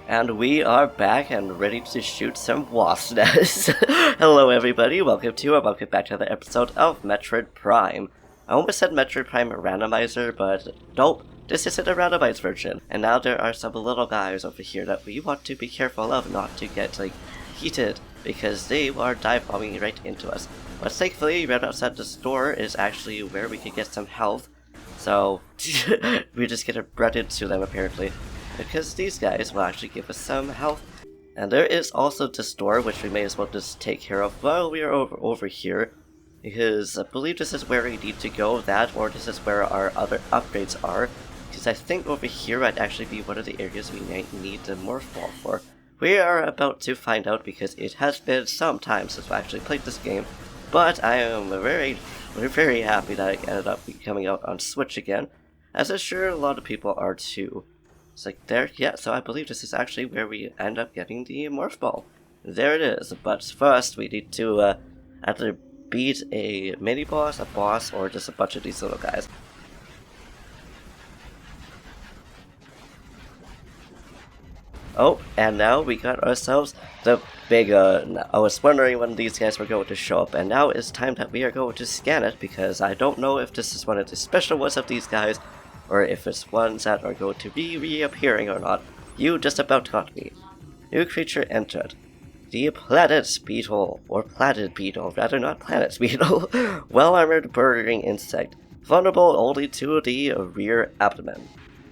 And we are back and ready to shoot some wasp nests. Hello everybody, welcome back to another episode of Metroid Prime. I almost said Metroid Prime Randomizer, but nope, this isn't a randomized version. And now there are some little guys over here that we want to be careful of not to get, heated, because they are dive bombing right into us. But thankfully, right outside the store is actually where we can get some health. So, we just get brought into them apparently. Because these guys will actually give us some health. And there is also this door, which we may as well just take care of while we are over here. Because I believe this is where we need to go, or this is where our other upgrades are. Because I think over here might actually be one of the areas we might need the Morph Ball for. We are about to find out because it has been some time since we actually played this game. But I am very happy that it ended up coming out on Switch again. As I'm sure a lot of people are too. It's like there, yeah, so I believe this is actually where we end up getting the Morph Ball. There it is, but first we need to either beat a mini-boss, a boss, or just a bunch of these little guys. Oh, and now we got ourselves the big I was wondering when these guys were going to show up, and now it's time that we are going to scan it, because I don't know if this is one of the special ones of these guys, or if it's ones that are going to be reappearing or not. You just about got me. New creature entered. The planet beetle, or planet beetle, rather not planet beetle. Well-armored burrowing insect, vulnerable only to the rear abdomen.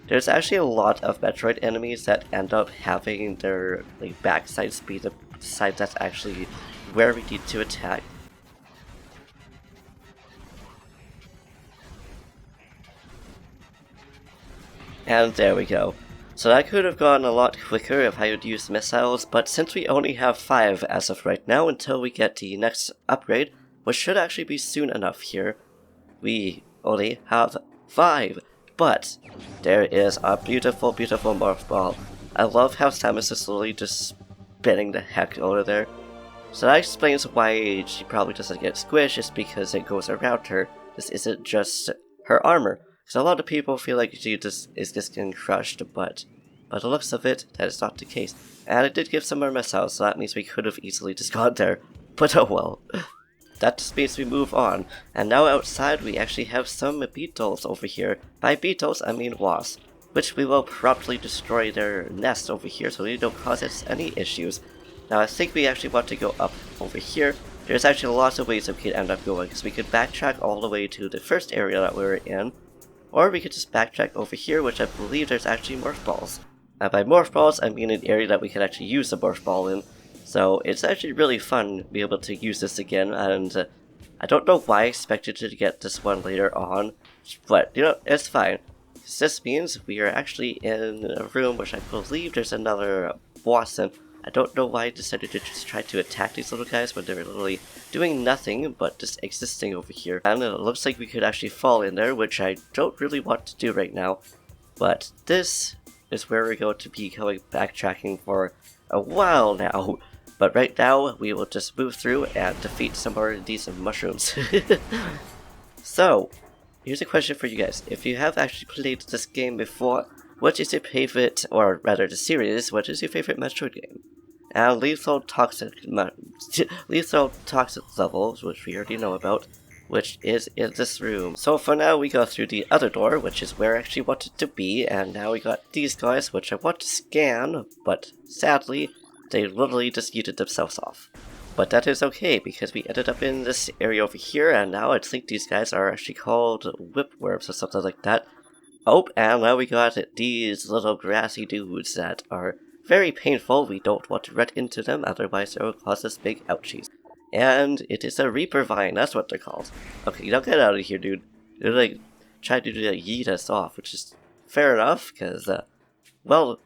There's actually a lot of Metroid enemies that end up having their backside be the side that's actually where we need to attack. And there we go. So that could have gone a lot quicker if I had used missiles, but since we only have 5 as of right now until we get the next upgrade, which should actually be soon enough here, we only have 5. But there is a beautiful, beautiful Morph Ball. I love how Samus is slowly just spinning the heck out of there. So that explains why she probably doesn't get squished, is because it goes around her. This isn't just her armor. So a lot of people feel like she is just getting crushed, but by the looks of it, that is not the case. And it did give some more missiles, so that means we could have easily just gone there. But oh well. That just means we move on. And now outside we actually have some beetles over here. By beetles, I mean wasps, which we will promptly destroy their nest over here so they don't cause us any issues. Now I think we actually want to go up over here. There's actually lots of ways that we could end up going, because we could backtrack all the way to the first area that we were in. Or we could just backtrack over here, which I believe there's actually Morph Balls. And by Morph Balls, I mean an area that we could actually use the Morph Ball in. So it's actually really fun to be able to use this again, and I don't know why I expected to get this one later on, but you know, it's fine. This means we are actually in a room which I believe there's another boss in. I don't know why I decided to just try to attack these little guys when they're literally doing nothing but just existing over here. And it looks like we could actually fall in there, which I don't really want to do right now. But this is where we're going to be going backtracking for a while now. But right now, we will just move through and defeat some more of these mushrooms. So, here's a question for you guys. If you have actually played this game before, what is your favorite, or rather the series, what is your favorite Metroid game? And lethal toxic levels, which we already know about, which is in this room. So for now we go through the other door, which is where I actually wanted to be, and now we got these guys, which I want to scan, but sadly, they literally just yeeted themselves off. But that is okay, because we ended up in this area over here, and now I think these guys are actually called whipworms or something like that. Oh, and now we got these little grassy dudes that are very painful. We don't want to run into them, otherwise it will cause us big ouchies. And it is a Reaper Vine, that's what they're called. Okay, now get out of here, dude. They're trying to yeet us off, which is fair enough, because, well,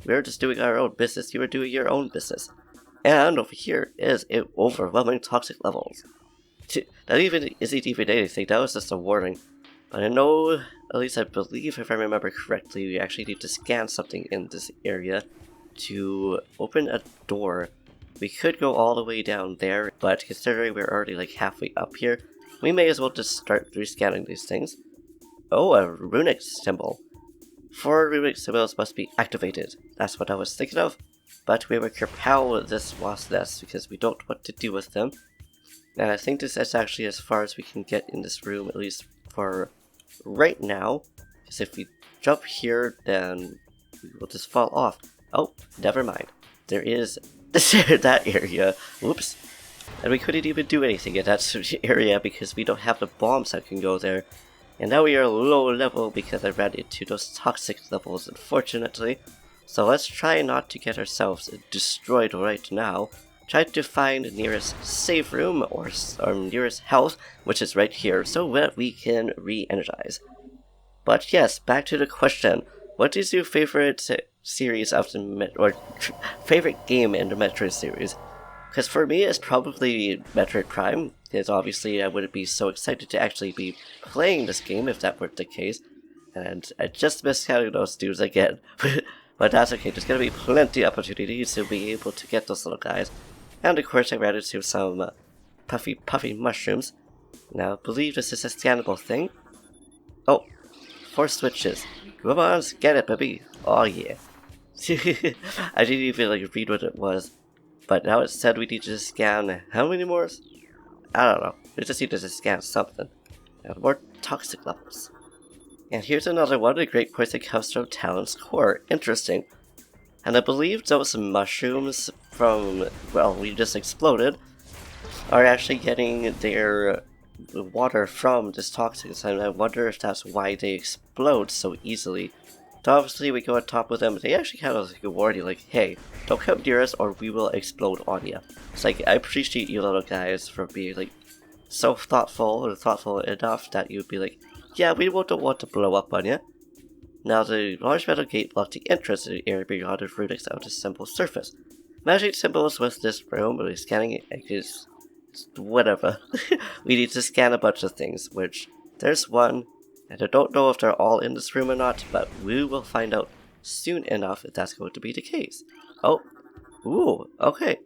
we're just doing our own business. You are doing your own business. And over here is overwhelming toxic levels. That isn't even anything, that was just a warning. But I know, at least I believe, if I remember correctly, we actually need to scan something in this area to open a door. We could go all the way down there, but considering we're already halfway up here, we may as well just start through scanning these things. Oh, a runic symbol. 4 Runic symbols must be activated. That's what I was thinking of. But we will compel this wasp nest because we don't know what to do with them. And I think this is actually as far as we can get in this room, at least for right now. Because if we jump here, then we will just fall off. Oh, never mind. There is that area. Whoops. And we couldn't even do anything in that area because we don't have the bombs that can go there. And now we are low level because I ran into those toxic levels, unfortunately. So let's try not to get ourselves destroyed right now. Try to find the nearest save room or nearest health, which is right here, so that we can re-energize. But yes, back to the question. What is your favorite series of the favorite game in the Metroid series? Because for me, it's probably Metroid Prime, because obviously I wouldn't be so excited to actually be playing this game if that were the case. And I just missed counting those dudes again. But that's okay, there's gonna be plenty of opportunities to be able to get those little guys. And of course I ran into some puffy mushrooms. Now I believe this is a scannable thing. Oh, 4 switches. Come on, scan it, baby. Oh yeah. I didn't even read what it was. But now it said we need to scan how many more? I don't know. We just need to scan something. And more toxic levels. And here's another one, a great point that comes from Talon's core. Interesting. And I believe those mushrooms from, well, we just exploded, are actually getting their water from this toxins, and I wonder if that's why they explode so easily. So obviously we go on top of them, they actually kind of warn you, like, hey, don't come near us or we will explode on you. It's like, I appreciate you little guys for being so thoughtful enough that you'd be like, yeah, we don't want to blow up on you. Now the large metal gate blocked the entrance to the area beyond the Runics out a simple surface. Magic symbols with this room, but scanning it is whatever. We need to scan a bunch of things, which there's one, and I don't know if they're all in this room or not, but we will find out soon enough if that's going to be the case. Oh, ooh, okay.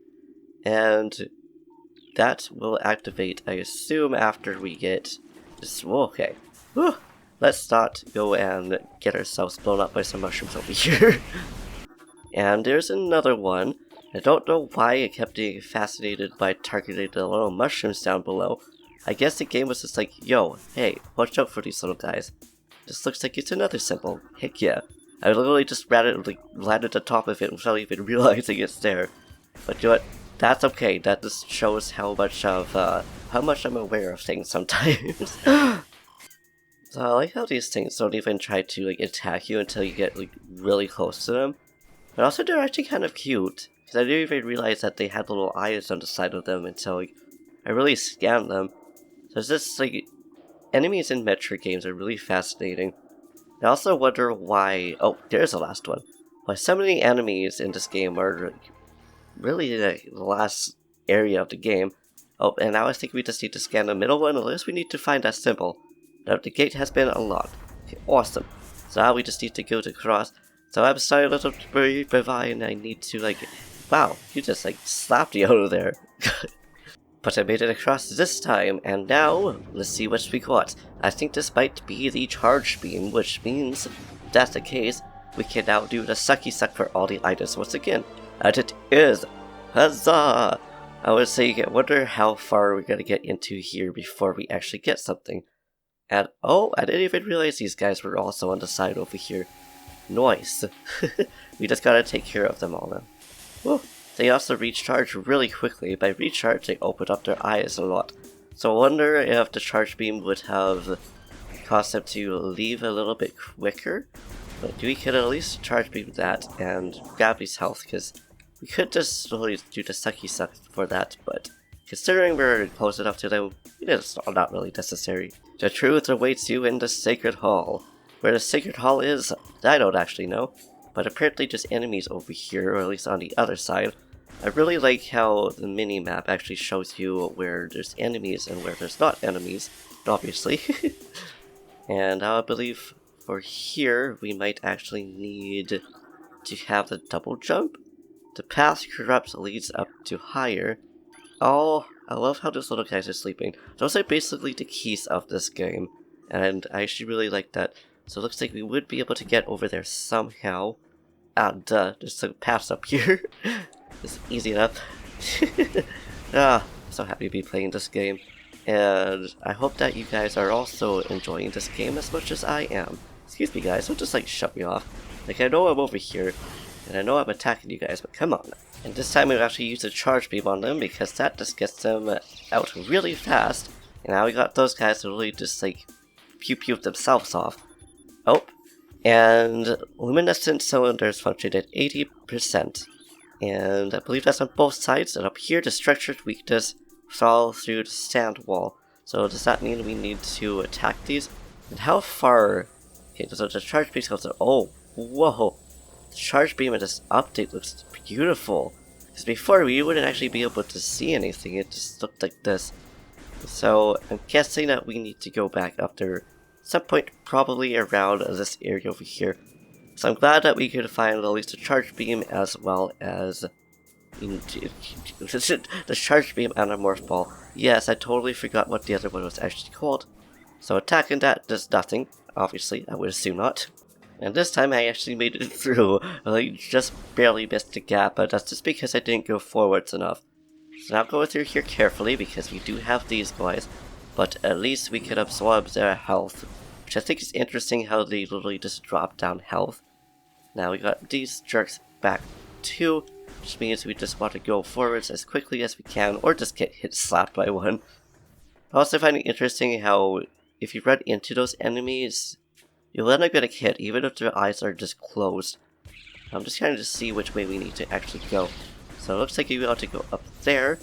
And that will activate, I assume, after we get this. Okay. Whew. Let's not go and get ourselves blown up by some mushrooms over here. And there's another one. I don't know why I kept being fascinated by targeting the little mushrooms down below. I guess the game was just like, yo, hey, watch out for these little guys. This looks like it's another symbol. Heck yeah. I literally just landed on top of it without even realizing it's there. But you know what? That's okay. That just shows how much I'm aware of things sometimes. So I like how these things don't even try to attack you until you get really close to them. But also they're actually kind of cute. Because I didn't even realize that they had little eyes on the side of them until I really scanned them. So it's just enemies in Metroid games are really fascinating. I also wonder why, oh, there's the last one. Why so many enemies in this game are really the last area of the game. Oh, and now I think we just need to scan the middle one, unless we need to find that symbol. Now the gate has been unlocked. Okay, awesome. So now we just need to go to cross. So I'm sorry, little Bravine, I need to wow, you just slapped me out of there. But I made it across this time, and now, let's see what we got. I think this might be the charge beam, which means, if that's the case, we can now do the sucky suck for all the items once again. And it is! Huzzah! I would say, I wonder how far we're gonna get into here before we actually get something. And, oh, I didn't even realize these guys were also on the side over here. Nice. We just gotta take care of them all now. Woo. They also recharge really quickly. By recharge, they open up their eyes a lot. So I wonder if the charge beam would have caused them to leave a little bit quicker. But we could at least charge beam that and grab his health, because we could just really do the sucky suck for that, but considering we're close enough to them, it's not really necessary. The truth awaits you in the Sacred Hall. Where the Sacred Hall is, I don't actually know, but apparently just enemies over here, or at least on the other side. I really like how the mini-map actually shows you where there's enemies and where there's not enemies, obviously. And I believe for here, we might actually need to have the double jump. The path corrupts leads up to higher. Oh, I love how those little guys are sleeping. Those are basically the keys of this game, and I actually really like that. So it looks like we would be able to get over there somehow. And there's some paths up here. It's easy enough. I'm so happy to be playing this game. And I hope that you guys are also enjoying this game as much as I am. Excuse me guys, don't just like shut me off. Like, I know I'm over here, and I know I'm attacking you guys, but come on. And this time we'll actually use a charge beam on them, because that just gets them out really fast. And now we got those guys to really just like pew themselves off. Oh, and luminescent cylinders function at 80%. And I believe that's on both sides, and up here the structured weakness fall through the sand wall. So does that mean we need to attack these? And how far? Okay, so the charge beam goes. Oh, whoa! The charge beam in this update looks beautiful. Because before we wouldn't actually be able to see anything; it just looked like this. So I'm guessing that we need to go back up there, some point probably around this area over here. So I'm glad that we could find at least a charge beam as well as the charge beam and a morph ball. Yes, I totally forgot what the other one was actually called. So attacking that does nothing, obviously, I would assume not. And this time I actually made it through. I just barely missed the gap, but that's just because I didn't go forwards enough. So now go through here carefully because we do have these guys, but at least we can absorb their health, which I think is interesting how they literally just drop down health. Now we got these jerks back too, which means we just want to go forwards as quickly as we can, or just get slapped by one. I also find it interesting how if you run into those enemies, you'll end up getting hit even if their eyes are just closed. I'm just trying to see which way we need to actually go. So it looks like we ought to go up there,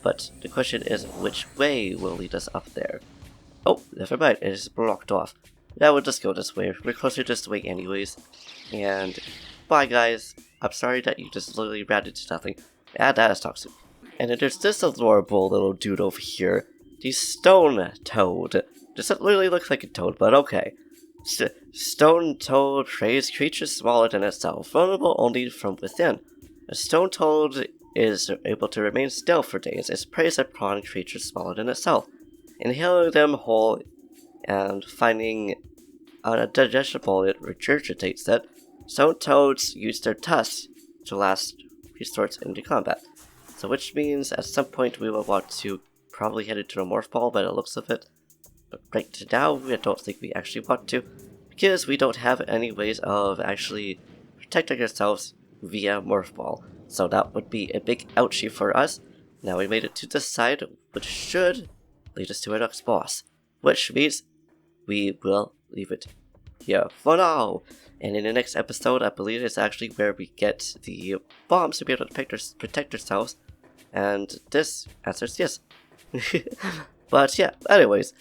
but the question is which way will lead us up there? Oh, never mind, it is blocked off. Now we'll just go this way. We're closer this way anyways. And bye guys. I'm sorry that you just literally ran into nothing. And that is toxic. And then there's this adorable little dude over here. The stone toad. This literally looks like a toad, but okay. Stone toad preys creatures smaller than itself, vulnerable only from within. A stone toad is able to remain still for days. It preys upon creatures smaller than itself, inhaling them whole and finding undigestible, it regurgitates it. Stone toads use their tusks to last resorts into combat. So which means at some point we will want to probably head into the Morph Ball by the looks of it. But right now I don't think we actually want to, because we don't have any ways of actually protecting ourselves via Morph Ball. So that would be a big ouchie for us. Now we made it to this side, which should lead us to our next boss. Which means we will leave it here for now. And in the next episode, I believe it's actually where we get the bombs to be able to protect ourselves. And this answers yes. But yeah, anyways.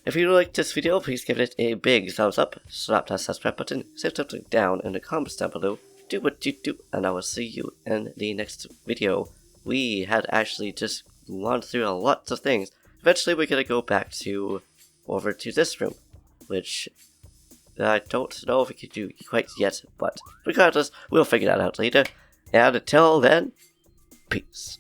If you liked this video, please give it a big thumbs up, slap that subscribe button, say something down in the comments down below, do what you do, and I will see you in the next video. We had actually just gone through a lot of things. Eventually we're gonna go back over to this room, which I don't know if we can do quite yet, but regardless, we'll figure that out later. And until then, peace.